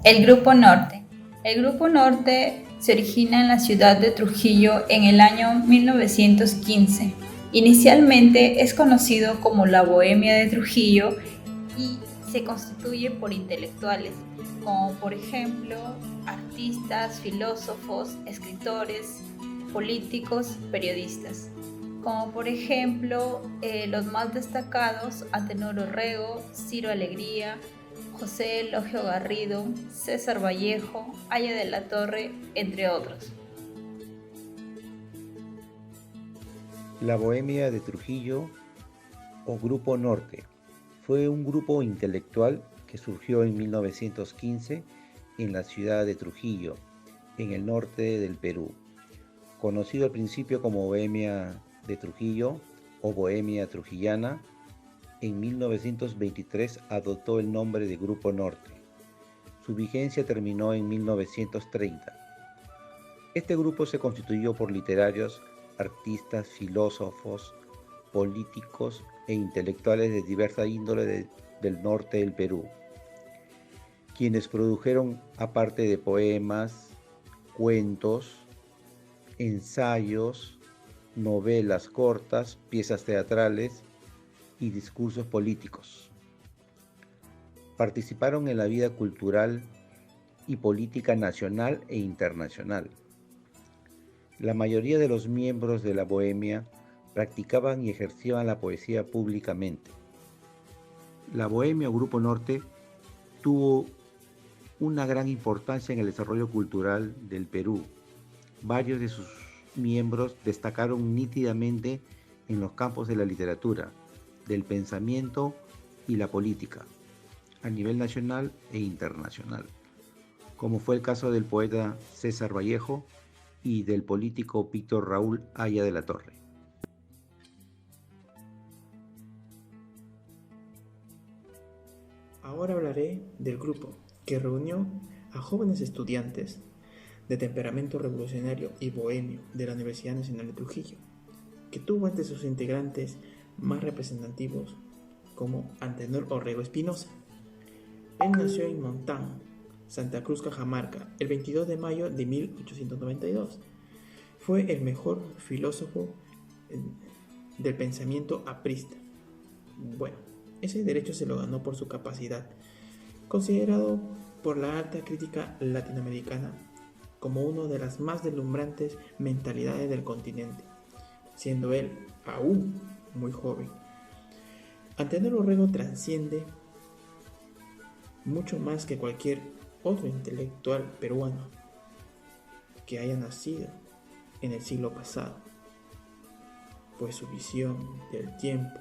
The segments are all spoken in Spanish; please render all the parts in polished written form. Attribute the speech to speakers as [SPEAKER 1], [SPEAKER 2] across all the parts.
[SPEAKER 1] El Grupo Norte. El Grupo Norte se origina en la ciudad de Trujillo en el año 1915. Inicialmente es conocido como la Bohemia de Trujillo y se constituye por intelectuales, como por ejemplo artistas, filósofos, escritores, políticos, periodistas. Como por ejemplo los más destacados, Antenor Orrego, Ciro Alegría, José Elogio Garrido, César Vallejo, Aya de la Torre, entre otros.
[SPEAKER 2] La Bohemia de Trujillo o Grupo Norte fue un grupo intelectual que surgió en 1915 en la ciudad de Trujillo, en el norte del Perú. Conocido al principio como Bohemia de Trujillo o Bohemia Trujillana, en 1923 adoptó el nombre de Grupo Norte. Su vigencia terminó en 1930. Este grupo se constituyó por literarios, artistas, filósofos, políticos e intelectuales de diversa índole del norte del Perú, quienes produjeron, aparte de poemas, cuentos, ensayos, novelas cortas, piezas teatrales y discursos políticos. Participaron en la vida cultural y política nacional e internacional. La mayoría de los miembros de la Bohemia practicaban y ejercían la poesía públicamente. La Bohemia o Grupo Norte tuvo una gran importancia en el desarrollo cultural del Perú. Varios de sus miembros destacaron nítidamente en los campos de la literatura, del pensamiento y la política, a nivel nacional e internacional, como fue el caso del poeta César Vallejo y del político Víctor Raúl Aya de la Torre.
[SPEAKER 3] Ahora hablaré del grupo que reunió a jóvenes estudiantes de temperamento revolucionario y bohemio de la Universidad Nacional de Trujillo, que tuvo entre sus integrantes más representativos como Antenor Orrego Espinosa. Él nació en Montán, Santa Cruz, Cajamarca, el 22 de mayo de 1892. Fue el mejor filósofo del pensamiento aprista. Bueno, ese derecho se lo ganó por su capacidad, considerado por la alta crítica latinoamericana como una de las más deslumbrantes mentalidades del continente, siendo él aún muy joven. Antenor Orrego trasciende mucho más que cualquier otro intelectual peruano que haya nacido en el siglo pasado, pues su visión del tiempo,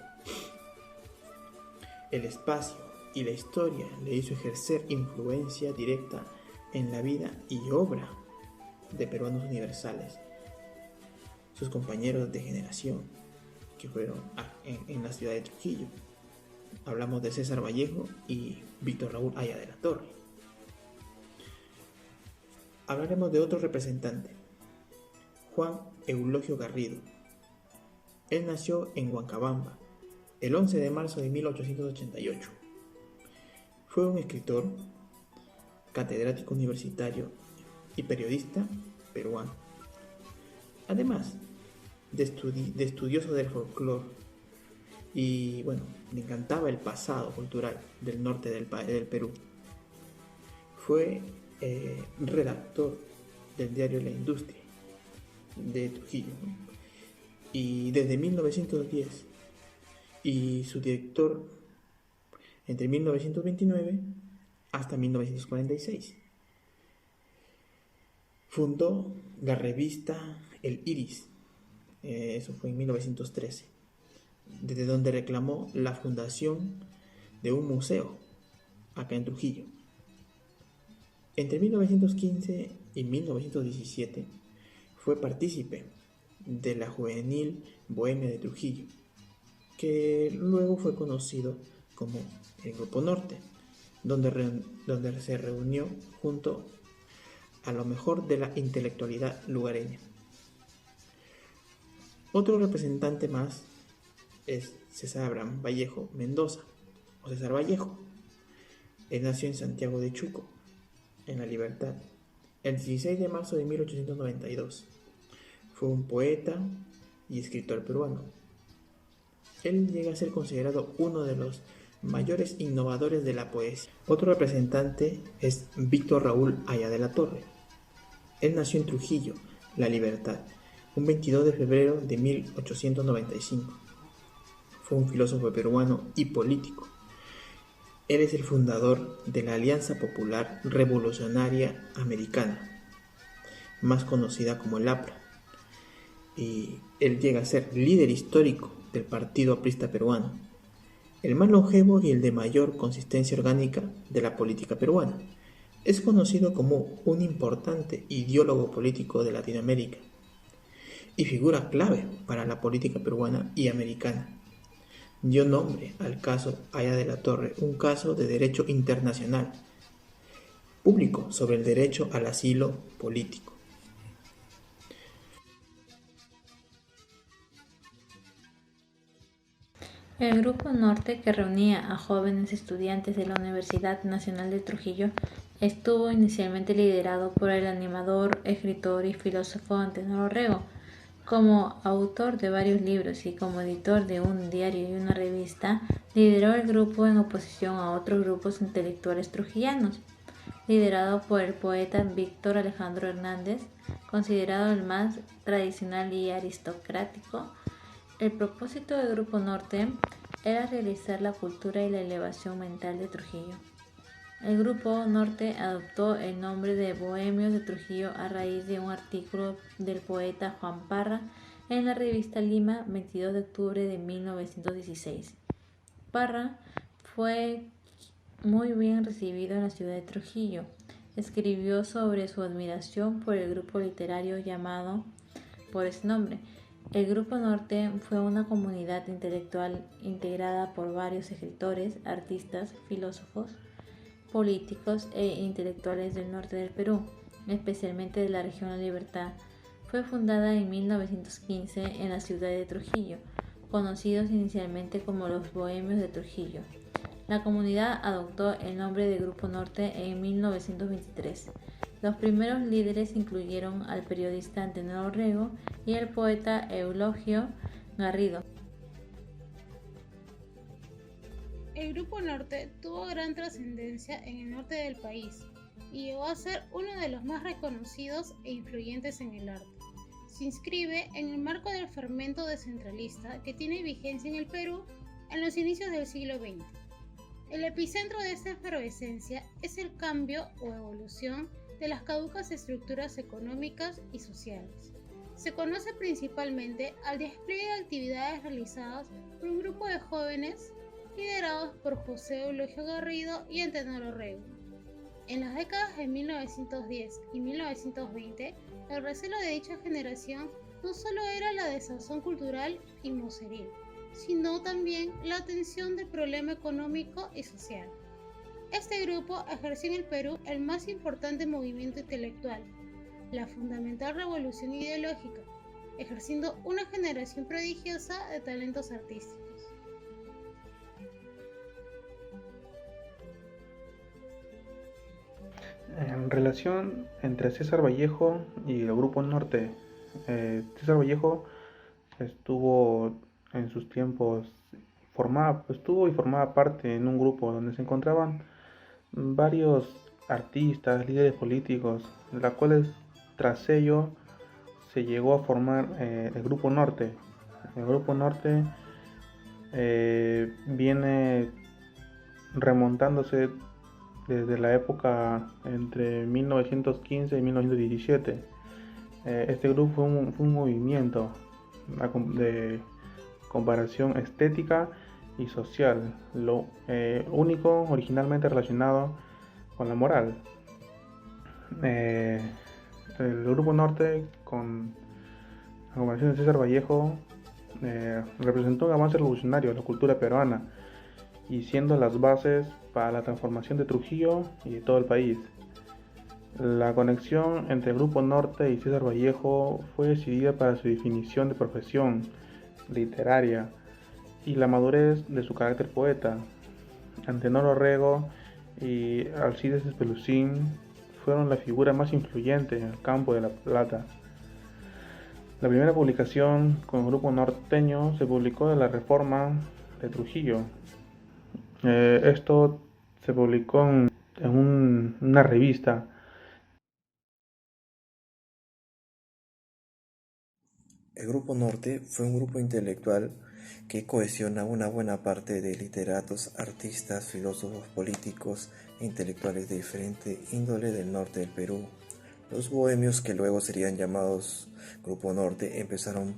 [SPEAKER 3] el espacio y la historia le hizo ejercer influencia directa en la vida y obra de peruanos universales, sus compañeros de generación que fueron en la ciudad de Trujillo. Hablamos de César Vallejo y Víctor Raúl Aya de la Torre. Hablaremos de otro representante, Juan Eulogio Garrido. Él nació en Huancabamba el 11 de marzo de 1888. Fue un escritor, catedrático universitario y periodista peruano. Además de estudioso del folclore y bueno, le encantaba el pasado cultural del norte del Perú. Fue redactor del diario La Industria de Trujillo, ¿no? Y desde 1910 y su director entre 1929 hasta 1946. Fundó la revista El Iris, eso fue en 1913, desde donde reclamó la fundación de un museo acá en Trujillo. Entre 1915 y 1917 fue partícipe de la Juvenil Bohemia de Trujillo, que luego fue conocido como el Grupo Norte, donde se reunió junto a lo mejor de la intelectualidad lugareña. Otro representante más es César Abraham Vallejo Mendoza, o César Vallejo. Él nació en Santiago de Chuco en la libertad, el 16 de marzo de 1892. Fue un poeta y escritor peruano. Él llega a ser considerado uno de los mayores innovadores de la poesía. Otro representante es Víctor Raúl Haya de la Torre. Él nació en Trujillo, La Libertad, un 22 de febrero de 1895. Fue un filósofo peruano y político. Él es el fundador de la Alianza Popular Revolucionaria Americana, más conocida como el APRA, y él llega a ser líder histórico del Partido Aprista Peruano, el más longevo y el de mayor consistencia orgánica de la política peruana. Es conocido como un importante ideólogo político de Latinoamérica y figura clave para la política peruana y americana. Dio nombre al caso Haya de la Torre, un caso de derecho internacional público sobre el derecho al asilo político.
[SPEAKER 4] El Grupo Norte, que reunía a jóvenes estudiantes de la Universidad Nacional de Trujillo, estuvo inicialmente liderado por el animador, escritor y filósofo Antenor Orrego. Como autor de varios libros y como editor de un diario y una revista, lideró el grupo en oposición a otros grupos intelectuales trujillanos, liderado por el poeta Víctor Alejandro Hernández, considerado el más tradicional y aristocrático. El propósito del Grupo Norte era realizar la cultura y la elevación mental de Trujillo. El Grupo Norte adoptó el nombre de Bohemios de Trujillo a raíz de un artículo del poeta Juan Parra en la revista Lima, 22 de octubre de 1916. Parra fue muy bien recibido en la ciudad de Trujillo. Escribió sobre su admiración por el grupo literario llamado por ese nombre. El Grupo Norte fue una comunidad intelectual integrada por varios escritores, artistas, filósofos, políticos e intelectuales del norte del Perú, especialmente de la región La Libertad. Fue fundada en 1915 en la ciudad de Trujillo, conocidos inicialmente como los Bohemios de Trujillo. La comunidad adoptó el nombre de Grupo Norte en 1923. Los primeros líderes incluyeron al periodista Antenor Orrego y al poeta Eulogio Garrido.
[SPEAKER 5] El Grupo Norte tuvo gran trascendencia en el norte del país y llegó a ser uno de los más reconocidos e influyentes en el arte. Se inscribe en el marco del fermento descentralista que tiene vigencia en el Perú en los inicios del siglo XX. El epicentro de esta efervescencia es el cambio o evolución de las caducas estructuras económicas y sociales. Se conoce principalmente al despliegue de actividades realizadas por un grupo de jóvenes liderados por José Eulogio Garrido y Antenor Orrego. En las décadas de 1910 y 1920, el recelo de dicha generación no solo era la desazón cultural y moceril, sino también la atención del problema económico y social. Este grupo ejerció en el Perú el más importante movimiento intelectual, la fundamental revolución ideológica, ejerciendo una generación prodigiosa de talentos artísticos.
[SPEAKER 6] En relación entre César Vallejo y el Grupo Norte, César Vallejo estuvo en sus tiempos formaba parte en un grupo donde se encontraban varios artistas, líderes políticos, la cuales tras ello se llegó a formar el Grupo Norte. El Grupo Norte viene remontándose desde la época entre 1915 y 1917. Este grupo fue un movimiento de comparación estética y social, lo único originalmente relacionado con la moral. El Grupo Norte, con la comparación de César Vallejo, representó un avance revolucionario de la cultura peruana y siendo las bases para la transformación de Trujillo y de todo el país. La conexión entre el Grupo Norte y César Vallejo fue decidida para su definición de profesión literaria y la madurez de su carácter poeta. Antenor Orrego y Alcides Espelucín fueron la figura más influyente en el campo de la plata. La primera publicación con el grupo norteño se publicó de la Reforma de Trujillo. Esto se publicó en una revista.
[SPEAKER 7] El Grupo Norte fue un grupo intelectual que cohesiona una buena parte de literatos, artistas, filósofos, políticos e intelectuales de diferente índole del norte del Perú. Los bohemios, que luego serían llamados Grupo Norte, empezaron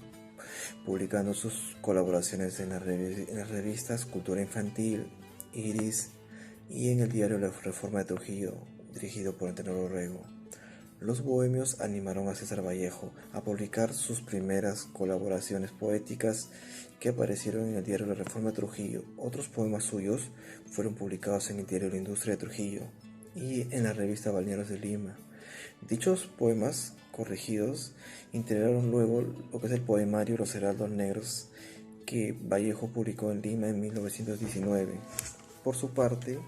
[SPEAKER 7] publicando sus colaboraciones en las revistas Cultura Infantil, Iris y en el diario La Reforma de Trujillo, dirigido por Antenor Orrego. Los bohemios animaron a César Vallejo a publicar sus primeras colaboraciones poéticas que aparecieron en el diario La Reforma de Trujillo. Otros poemas suyos fueron publicados en el diario La Industria de Trujillo y en la revista Balnearios de Lima. Dichos poemas corregidos integraron luego lo que es el poemario Los Heraldos Negros, que Vallejo publicó en Lima en 1919. Por su parte,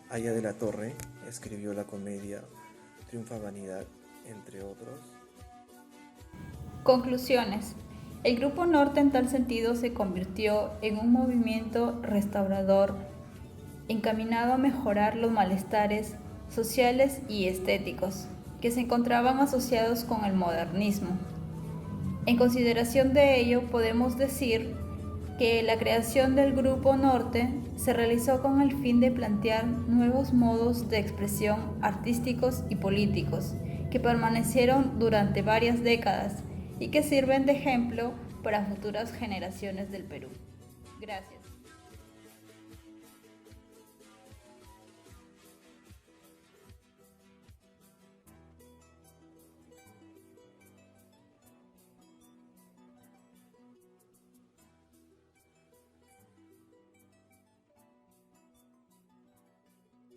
[SPEAKER 7] Aya de la Torre escribió la comedia Triunfa Vanidad, entre otros.
[SPEAKER 1] Conclusiones. El Grupo Norte en tal sentido se convirtió en un movimiento restaurador encaminado a mejorar los malestares sociales y estéticos que se encontraban asociados con el modernismo. En consideración de ello, podemos decir que la creación del Grupo Norte se realizó con el fin de plantear nuevos modos de expresión artísticos y políticos que permanecieron durante varias décadas y que sirven de ejemplo para futuras generaciones del Perú. Gracias.